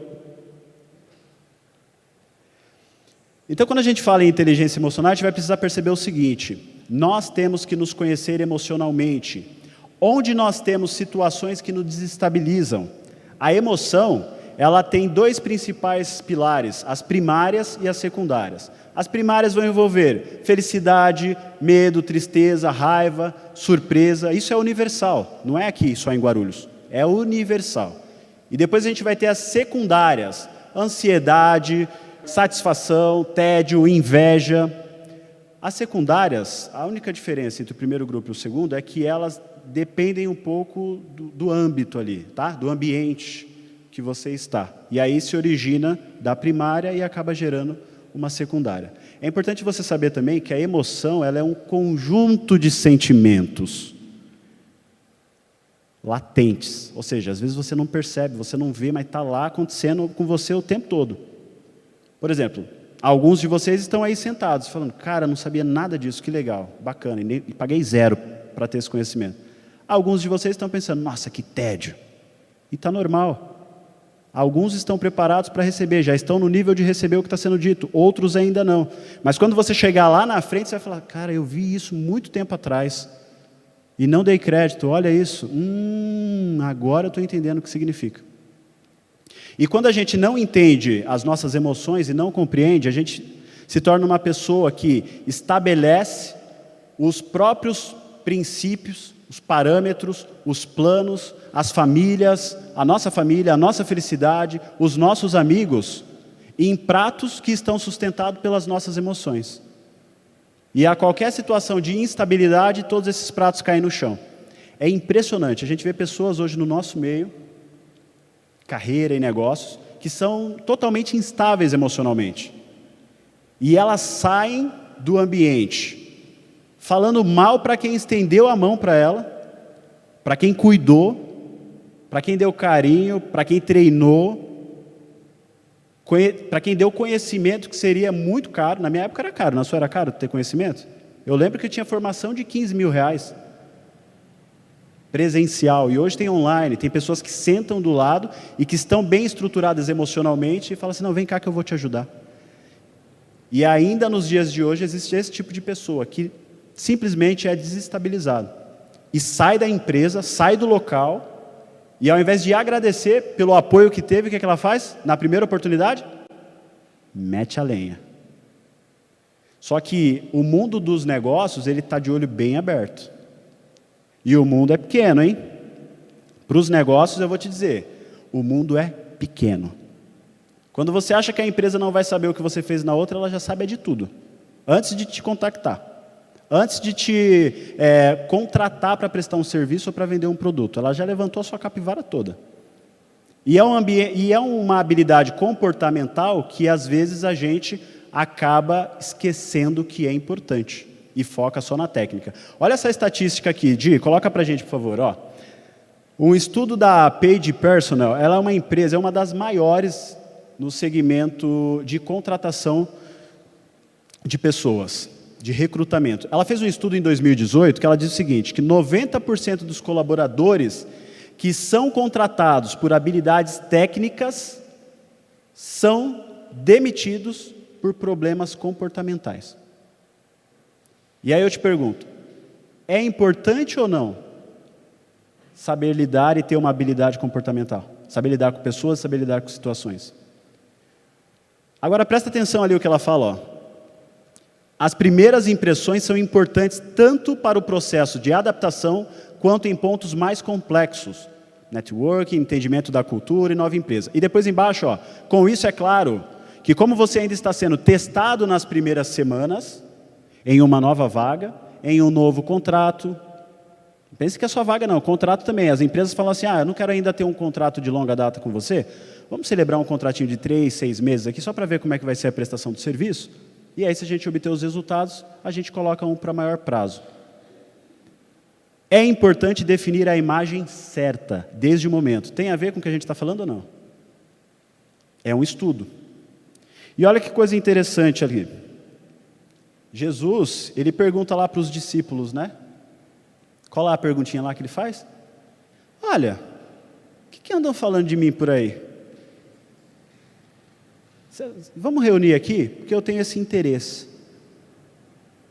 Então, quando a gente fala em inteligência emocional, a gente vai precisar perceber o seguinte: nós temos que nos conhecer emocionalmente. Onde nós temos situações que nos desestabilizam. A emoção, ela tem dois principais pilares, as primárias e as secundárias. As primárias vão envolver felicidade, medo, tristeza, raiva, surpresa. Isso é universal, não é aqui só em Guarulhos, é universal. E depois a gente vai ter as secundárias, ansiedade, satisfação, tédio, inveja. As secundárias, a única diferença entre o primeiro grupo e o segundo é que elas dependem um pouco do âmbito ali, tá? Do ambiente que você está. E aí se origina da primária e acaba gerando uma secundária. É importante você saber também que a emoção, ela é um conjunto de sentimentos latentes. Ou seja, às vezes você não percebe, você não vê, mas está lá acontecendo com você o tempo todo. Por exemplo, alguns de vocês estão aí sentados, falando, cara, não sabia nada disso, que legal, bacana, e paguei 0 para ter esse conhecimento. Alguns de vocês estão pensando, nossa, que tédio. E está normal. Alguns estão preparados para receber, já estão no nível de receber o que está sendo dito, outros ainda não. Mas quando você chegar lá na frente, você vai falar, cara, eu vi isso muito tempo atrás e não dei crédito, olha isso. Agora eu estou entendendo o que significa. E quando a gente não entende as nossas emoções e não compreende, a gente se torna uma pessoa que estabelece os próprios princípios, os parâmetros, os planos, as famílias, a nossa felicidade, os nossos amigos, em pratos que estão sustentados pelas nossas emoções. E a qualquer situação de instabilidade, todos esses pratos caem no chão. É impressionante, a gente vê pessoas hoje no nosso meio, carreira e negócios, que são totalmente instáveis emocionalmente. E elas saem do ambiente falando mal para quem estendeu a mão para ela, para quem cuidou, para quem deu carinho, para quem treinou, para quem deu conhecimento que seria muito caro. Na minha época era caro, na sua era caro ter conhecimento? Eu lembro que eu tinha formação de 15 mil reais. presencial, e hoje tem online, tem pessoas que sentam do lado e que estão bem estruturadas emocionalmente e falam assim, não, vem cá que eu vou te ajudar. E ainda nos dias de hoje existe esse tipo de pessoa que simplesmente é desestabilizado. E sai da empresa, sai do local, e ao invés de agradecer pelo apoio que teve, o que é que ela faz? Na primeira oportunidade, mete a lenha. Só que o mundo dos negócios, ele está de olho bem aberto. E o mundo é pequeno, hein? Para os negócios, eu vou te dizer, o mundo é pequeno. Quando você acha que a empresa não vai saber o que você fez na outra, ela já sabe de tudo. Antes de te contactar. Antes de te contratar para prestar um serviço ou para vender um produto. Ela já levantou a sua capivara toda. E é uma habilidade comportamental que, às vezes, a gente acaba esquecendo que é importante. E foca só na técnica. Olha essa estatística aqui, Di, coloca para a gente, por favor. Ó. Um estudo da Page Personnel, ela é uma empresa, é uma das maiores no segmento de contratação de pessoas, de recrutamento. Ela fez um estudo em 2018 que ela diz o seguinte, que 90% dos colaboradores que são contratados por habilidades técnicas são demitidos por problemas comportamentais. E aí eu te pergunto, é importante ou não saber lidar e ter uma habilidade comportamental? Saber lidar com pessoas, saber lidar com situações. Agora presta atenção ali o que ela fala, ó. As primeiras impressões são importantes tanto para o processo de adaptação quanto em pontos mais complexos. Networking, entendimento da cultura e nova empresa. E depois embaixo, ó, com isso é claro que como você ainda está sendo testado nas primeiras semanas, em uma nova vaga, em um novo contrato. Pense que é só vaga não, contrato também. As empresas falam assim, eu não quero ainda ter um contrato de longa data com você, vamos celebrar um contratinho de 3, 6 meses aqui, só para ver como é que vai ser a prestação do serviço. E aí, se a gente obter os resultados, a gente coloca um para maior prazo. É importante definir a imagem certa, desde o momento. Tem a ver com o que a gente está falando ou não? É um estudo. E olha que coisa interessante ali. Jesus, ele pergunta lá para os discípulos, né? Qual é a perguntinha lá que ele faz? Olha, o que andam falando de mim por aí? Vamos reunir aqui, porque eu tenho esse interesse.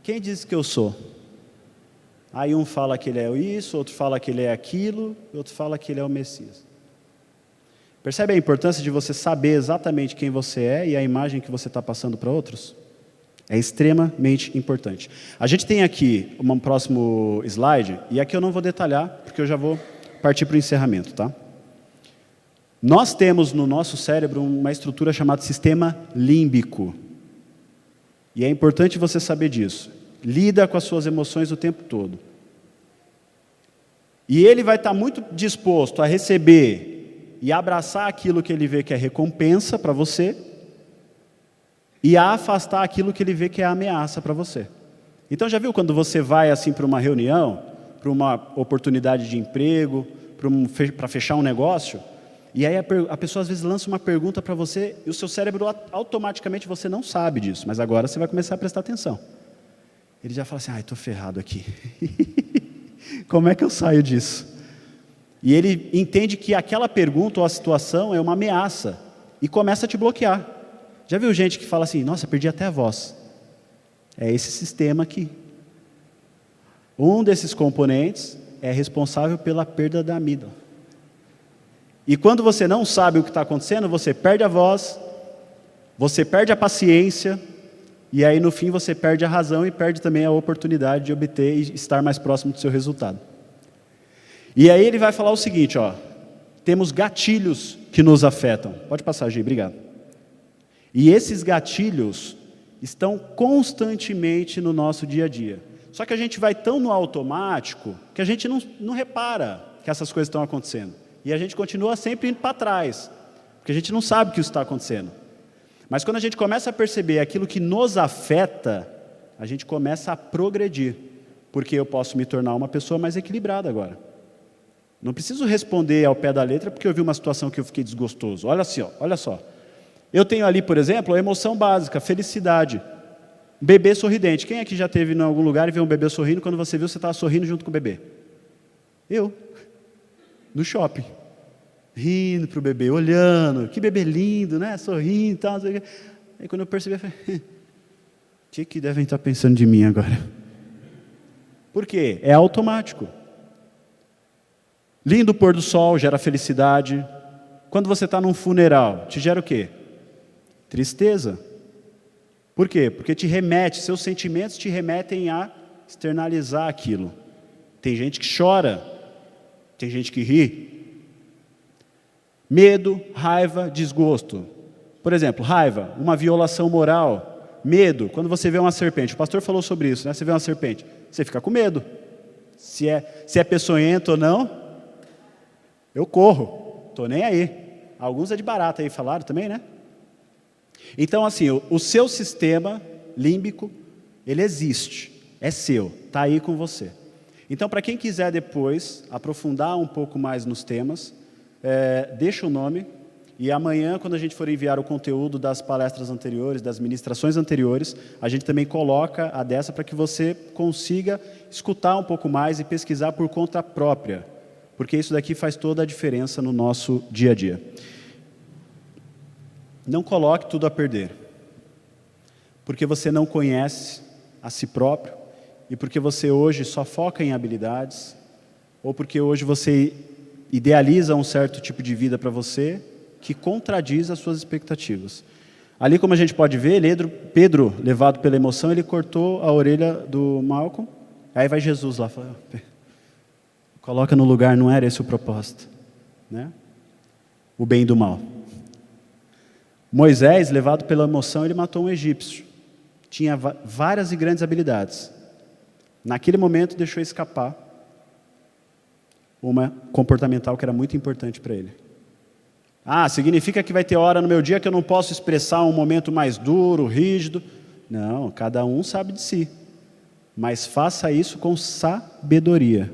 Quem diz que eu sou? Aí um fala que ele é isso, outro fala que ele é aquilo, outro fala que ele é o Messias. Percebe a importância de você saber exatamente quem você é e a imagem que você está passando para outros? É extremamente importante. A gente tem aqui um próximo slide, e aqui eu não vou detalhar, porque eu já vou partir para o encerramento, tá? Nós temos no nosso cérebro uma estrutura chamada sistema límbico. E é importante você saber disso. Lida com as suas emoções o tempo todo. E ele vai estar muito disposto a receber e abraçar aquilo que ele vê que é recompensa para você, e a afastar aquilo que ele vê que é ameaça para você. Então já viu quando você vai assim para uma reunião, para uma oportunidade de emprego, para fechar um negócio, e aí a pessoa às vezes lança uma pergunta para você e o seu cérebro automaticamente você não sabe disso, mas agora você vai começar a prestar atenção. Ele já fala assim, estou ferrado aqui. Como é que eu saio disso? E ele entende que aquela pergunta ou a situação é uma ameaça e começa a te bloquear. Já viu gente que fala assim, nossa, perdi até a voz. É esse sistema aqui. Um desses componentes é responsável pela perda da amígdala. E quando você não sabe o que está acontecendo, você perde a voz, você perde a paciência, e aí no fim você perde a razão e perde também a oportunidade de obter e estar mais próximo do seu resultado. E aí ele vai falar o seguinte, ó, temos gatilhos que nos afetam. Pode passar, Gi, obrigado. E esses gatilhos estão constantemente no nosso dia a dia. Só que a gente vai tão no automático que a gente não repara que essas coisas estão acontecendo. E a gente continua sempre indo para trás, porque a gente não sabe que isso está acontecendo. Mas quando a gente começa a perceber aquilo que nos afeta, a gente começa a progredir, porque eu posso me tornar uma pessoa mais equilibrada agora. Não preciso responder ao pé da letra porque eu vi uma situação que eu fiquei desgostoso. Olha só. Eu tenho ali, por exemplo, a emoção básica, felicidade. Bebê sorridente. Quem aqui já esteve em algum lugar e viu um bebê sorrindo, quando você viu, você estava sorrindo junto com o bebê? Eu. no shopping, rindo para o bebê, olhando, que bebê lindo, né? Sorrindo e tal. Aí quando eu percebi, eu falei, o que devem estar pensando de mim agora? Por quê? É automático. Lindo pôr do sol gera felicidade. Quando você está num funeral, te gera o quê? Tristeza. Por quê? Porque te remete, seus sentimentos te remetem a externalizar aquilo. Tem gente que chora, tem gente que ri. Medo, raiva, desgosto. Por exemplo, raiva, uma violação moral. Medo, quando você vê uma serpente, o pastor falou sobre isso, né? Você vê uma serpente, você fica com medo. Se é peçonhento ou não, eu corro, estou nem aí. Alguns é de barata aí, falaram também, né? Então, assim, o seu sistema límbico, ele existe, é seu, está aí com você. Então, para quem quiser depois aprofundar um pouco mais nos temas, deixa o nome, e amanhã, quando a gente for enviar o conteúdo das palestras anteriores, das ministrações anteriores, a gente também coloca a dessa para que você consiga escutar um pouco mais e pesquisar por conta própria, porque isso daqui faz toda a diferença no nosso dia a dia. Não coloque tudo a perder, porque você não conhece a si próprio, e porque você hoje só foca em habilidades, ou porque hoje você idealiza um certo tipo de vida para você, que contradiz as suas expectativas. Ali, como a gente pode ver, Pedro, levado pela emoção, ele cortou a orelha do Malcolm, aí vai Jesus lá, fala, coloca no lugar, não era esse o propósito, né? O bem e do mal. Moisés, levado pela emoção, ele matou um egípcio. Tinha várias e grandes habilidades. Naquele momento, deixou escapar uma comportamental que era muito importante para ele. Significa que vai ter hora no meu dia que eu não posso expressar um momento mais duro, rígido. Não, cada um sabe de si. Mas faça isso com sabedoria.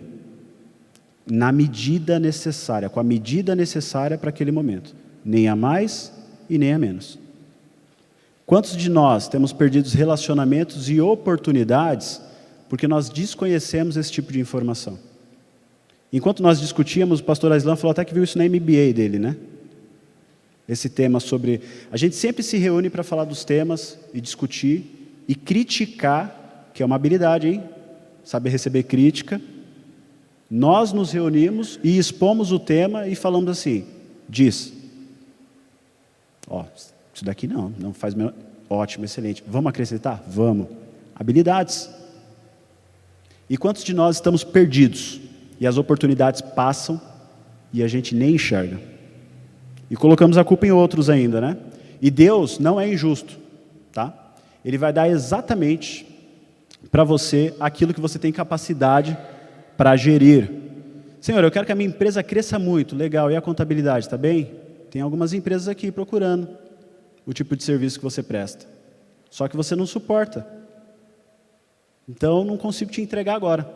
Na medida necessária, com a medida necessária para aquele momento. Nem a mais e nem a menos. Quantos de nós temos perdido relacionamentos e oportunidades porque nós desconhecemos esse tipo de informação? Enquanto nós discutíamos, o pastor Aislan falou até que viu isso na MBA dele, né? Esse tema sobre... A gente sempre se reúne para falar dos temas e discutir e criticar, que é uma habilidade, hein? Saber receber crítica. Nós nos reunimos e expomos o tema e falamos assim, diz, isso daqui não faz... Ótimo, excelente. Vamos acrescentar? Vamos. Habilidades. E quantos de nós estamos perdidos e as oportunidades passam e a gente nem enxerga? E colocamos a culpa em outros ainda, né? E Deus não é injusto, tá? Ele vai dar exatamente para você aquilo que você tem capacidade para gerir. Senhor, eu quero que a minha empresa cresça muito, legal, e a contabilidade, tá bem? Tem algumas empresas aqui procurando o tipo de serviço que você presta. Só que você não suporta. Então, não consigo te entregar agora.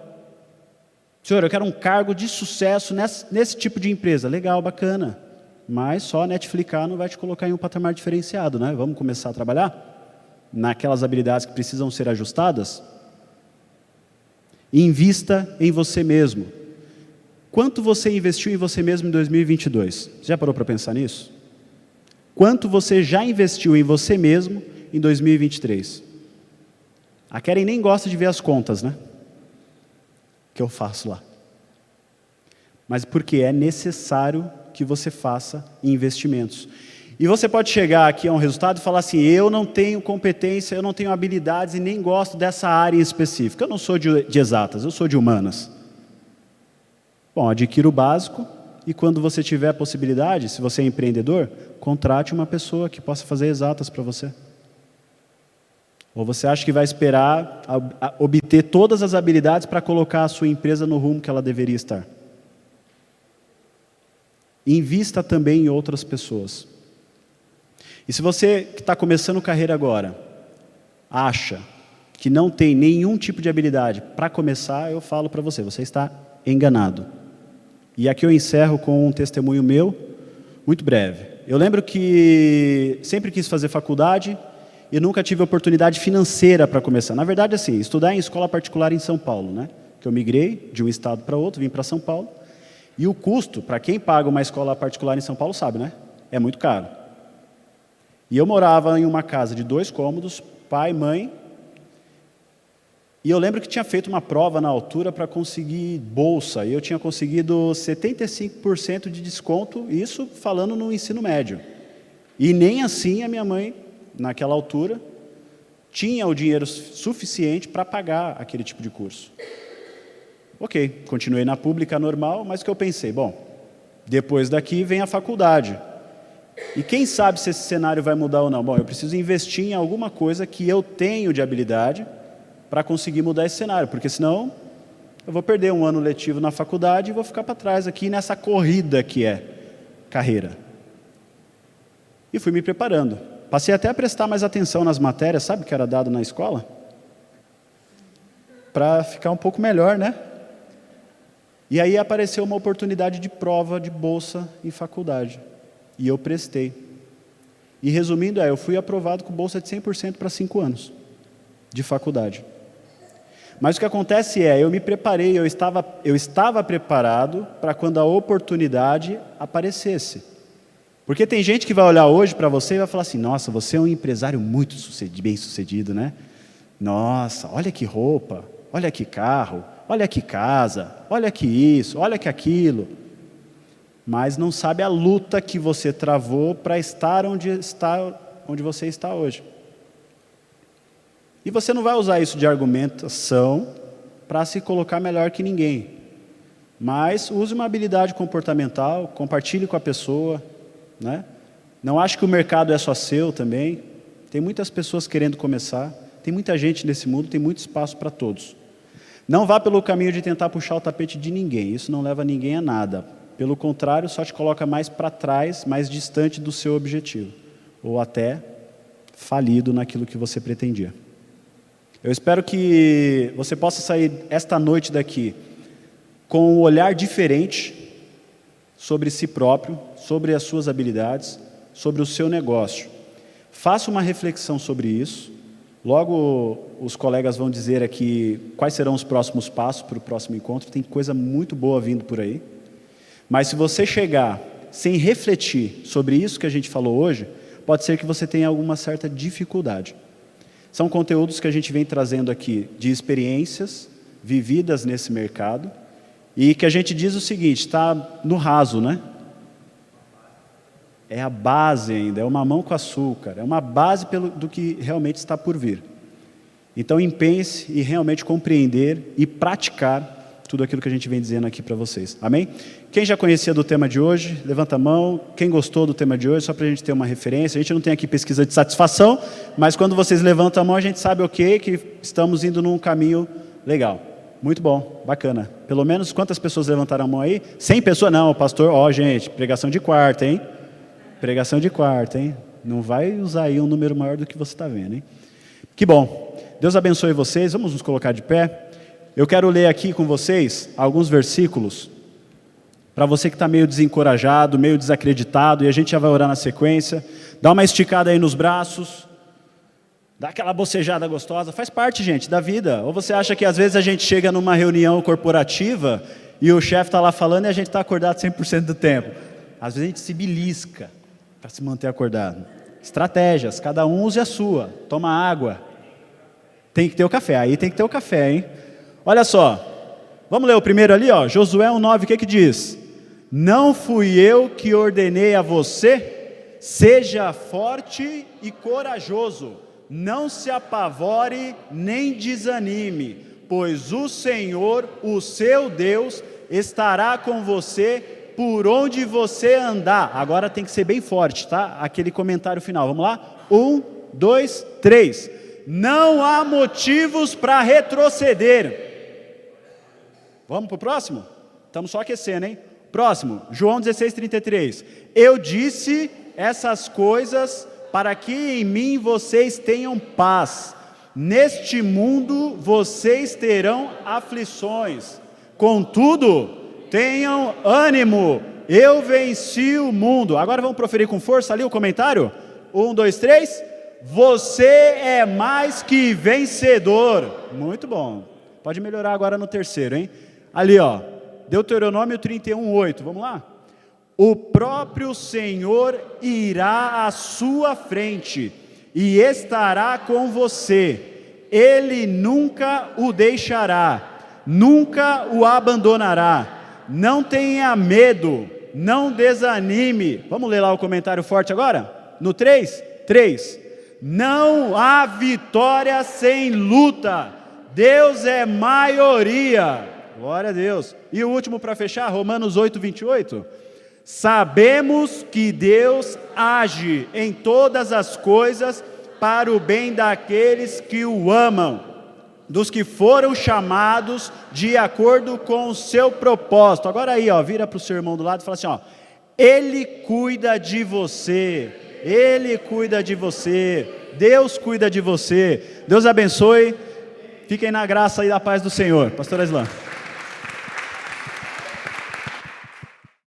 Senhor, eu quero um cargo de sucesso nesse tipo de empresa. Legal, bacana. Mas só Netflixar não vai te colocar em um patamar diferenciado, né? Vamos começar a trabalhar naquelas habilidades que precisam ser ajustadas? Invista em você mesmo. Quanto você investiu em você mesmo em 2022? Já parou para pensar nisso? Quanto você já investiu em você mesmo em 2023? A Karen nem gosta de ver as contas, né? Que eu faço lá. Mas porque é necessário que você faça investimentos. E você pode chegar aqui a um resultado e falar assim, eu não tenho competência, eu não tenho habilidades e nem gosto dessa área em específica. Eu não sou de exatas, eu sou de humanas. Bom, adquira o básico e quando você tiver a possibilidade, se você é empreendedor, contrate uma pessoa que possa fazer exatas para você. Ou você acha que vai esperar obter todas as habilidades para colocar a sua empresa no rumo que ela deveria estar? Invista também em outras pessoas. E se você que está começando carreira agora, acha que não tem nenhum tipo de habilidade para começar, eu falo para você, você está enganado. E aqui eu encerro com um testemunho meu, muito breve. Eu lembro que sempre quis fazer faculdade e nunca tive oportunidade financeira para começar. Na verdade, assim, estudar em escola particular em São Paulo, né? Que eu migrei de um estado para outro, vim para São Paulo. E o custo, para quem paga uma escola particular em São Paulo sabe, né? É muito caro. E eu morava em uma casa de 2 cômodos, pai, mãe, e eu lembro que tinha feito uma prova na altura para conseguir bolsa, e eu tinha conseguido 75% de desconto, isso falando no ensino médio. E nem assim a minha mãe, naquela altura, tinha o dinheiro suficiente para pagar aquele tipo de curso. Ok, continuei na pública normal, mas o que eu pensei? Bom, depois daqui vem a faculdade. E quem sabe se esse cenário vai mudar ou não? Bom, eu preciso investir em alguma coisa que eu tenho de habilidade para conseguir mudar esse cenário, porque senão eu vou perder um ano letivo na faculdade e vou ficar para trás aqui nessa corrida que é carreira. E fui me preparando. Passei até a prestar mais atenção nas matérias, sabe, que era dado na escola? Para ficar um pouco melhor, né? E aí apareceu uma oportunidade de prova de bolsa em faculdade. E eu prestei. E resumindo, eu fui aprovado com bolsa de 100% para 5 anos de faculdade. Mas o que acontece eu me preparei, eu estava preparado para quando a oportunidade aparecesse. Porque tem gente que vai olhar hoje para você e vai falar assim, nossa, você é um empresário muito bem sucedido, né? Nossa, olha que roupa, olha que carro, olha que casa, olha que isso, olha que aquilo. Mas não sabe a luta que você travou para estar onde você está hoje. E você não vai usar isso de argumentação para se colocar melhor que ninguém. Mas use uma habilidade comportamental, compartilhe com a pessoa, né? Não ache que o mercado é só seu também. Tem muitas pessoas querendo começar, tem muita gente nesse mundo, tem muito espaço para todos. Não vá pelo caminho de tentar puxar o tapete de ninguém, isso não leva ninguém a nada. Pelo contrário, só te coloca mais para trás, mais distante do seu objetivo. Ou até falido naquilo que você pretendia. Eu espero que você possa sair esta noite daqui com um olhar diferente sobre si próprio, sobre as suas habilidades, sobre o seu negócio. Faça uma reflexão sobre isso. Logo os colegas vão dizer aqui quais serão os próximos passos para o próximo encontro. Tem coisa muito boa vindo por aí. Mas se você chegar sem refletir sobre isso que a gente falou hoje, pode ser que você tenha alguma certa dificuldade. São conteúdos que a gente vem trazendo aqui de experiências vividas nesse mercado e que a gente diz o seguinte, está no raso, né? É a base ainda, é uma mamão com açúcar, é uma base do que realmente está por vir. Então empenhe-se e realmente compreender e praticar tudo aquilo que a gente vem dizendo aqui para vocês. Amém? Quem já conhecia do tema de hoje, levanta a mão. Quem gostou do tema de hoje, só para a gente ter uma referência. A gente não tem aqui pesquisa de satisfação, mas quando vocês levantam a mão, a gente sabe que estamos indo num caminho legal. Muito bom, bacana. Pelo menos quantas pessoas levantaram a mão aí? 100 pessoas? Não, pastor, gente, pregação de quarta, hein? Pregação de quarta, hein? Não vai usar aí um número maior do que você está vendo, hein? Que bom. Deus abençoe vocês. Vamos nos colocar de pé. Eu quero ler aqui com vocês alguns versículos para você que está meio desencorajado, meio desacreditado, e a gente já vai orar na sequência. Dá uma esticada aí nos braços, dá aquela bocejada gostosa, faz parte, gente, da vida. Ou você acha que às vezes a gente chega numa reunião corporativa e o chefe está lá falando e a gente está acordado 100% do tempo. Às vezes a gente se belisca para se manter acordado. Estratégias, cada um use a sua, toma água. Tem que ter o café, aí tem que ter o café, hein? Olha só, vamos ler o primeiro ali, Josué 1,9, o que diz? Não fui eu que ordenei a você? Seja forte e corajoso, não se apavore nem desanime, pois o Senhor, o seu Deus, estará com você por onde você andar. Agora tem que ser bem forte, tá? Aquele comentário final, vamos lá? 1, 2, 3. Não há motivos para retroceder. Vamos para o próximo? Estamos só aquecendo, hein? Próximo, João 16:33. Eu disse essas coisas para que em mim vocês tenham paz. Neste mundo vocês terão aflições. Contudo, tenham ânimo. Eu venci o mundo. Agora vamos proferir com força ali o comentário? 1, 2, 3. Você é mais que vencedor. Muito bom. Pode melhorar agora no terceiro, hein? Ali, Deuteronômio 31:8, vamos lá? O próprio Senhor irá à sua frente e estará com você. Ele nunca o deixará, nunca o abandonará. Não tenha medo, não desanime. Vamos ler lá o comentário forte agora? No 3? 3. Não há vitória sem luta. Deus é maioria. Glória a Deus. E o último para fechar, Romanos 8:28. Sabemos que Deus age em todas as coisas para o bem daqueles que o amam, dos que foram chamados de acordo com o seu propósito. Agora aí, ó, vira para o seu irmão do lado e fala assim, ó, Ele cuida de você, Ele cuida de você, Deus cuida de você. Deus abençoe, fiquem na graça e da paz do Senhor. Pastor Aslan.